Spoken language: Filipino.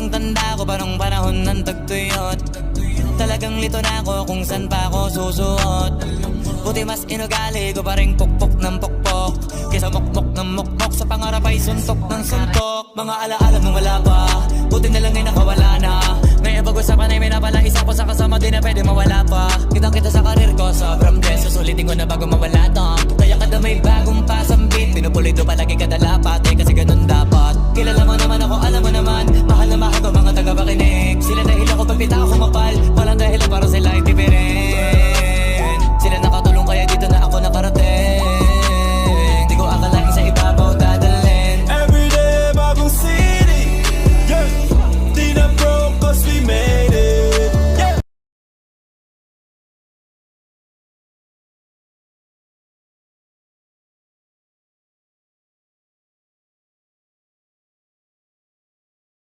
Sobrang tanda ko pa nung panahon ng tagtuyot. Talagang lito na ako kung san pa ako susuot. Buti mas inugali ko pa rin pukpok ng pukpok kesa mokmok ng mokmok, sa pangarap ay suntok ng suntok. Mga alaala nung wala pa, buti na lang ay nakawala na. Ngayon pag-usapan ay may napala isa ko sa kasama, di na pwede mawala pa. Kitang kita sa karir ko, sobrang blessed. Susulitin ko na bago mawala